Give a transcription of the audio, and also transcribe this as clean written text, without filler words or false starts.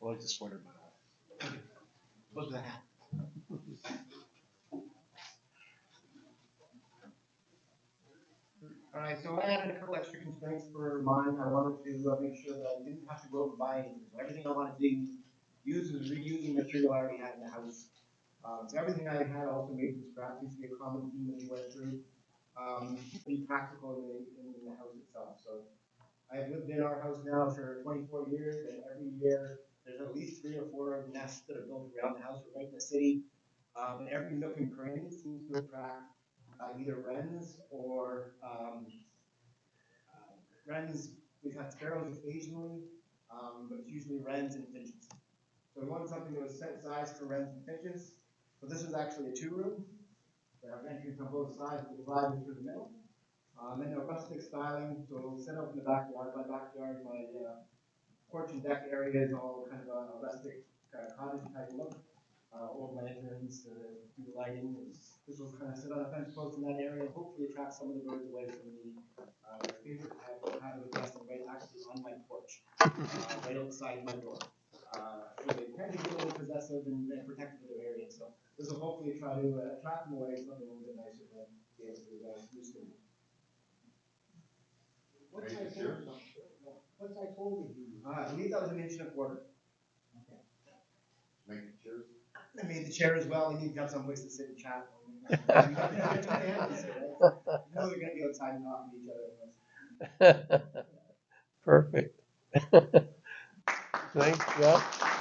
Well, I just wondered. What's the hat? All right, so I added a couple extra constraints for mine. I wanted to make sure that I didn't have to go and buy anything. So everything I wanted to use was reusing material I already had in the house. So everything I had also made from scratch seems to be a common theme that we went through. Be practical in the house itself. So I've lived in our house now for 24 years, and every year there's at least 3 or 4 nests that are built around the house. We're right in the city. And every nook and cranny seems to attract either wrens or wrens. We've had sparrows occasionally, but it's usually wrens and finches. So we wanted something that was set size for wrens and finches. So this is actually a 2-room. We have entrance on both sides with a drive-in through the middle. And a rustic styling, so it'll set up in the backyard. My backyard, my porch and deck area is all kind of a rustic cottage type look. Old lanterns, the lighting. This will kind of sit on a fence post in that area and hopefully attract some of the birds away from the favorite kind of nesting right actually on my porch, right outside my door. So they tend to get a little possessive and protective of their area. So this will hopefully try to attract them away, something a little bit nicer than be able to use them. What size hole did you use? I believe that was 1.25 inches. Okay. Make the chairs. I made the chair as well. We need to have some place to sit and chat. You know they're going to be outside and talking to each other. Perfect. Thanks, Jeff.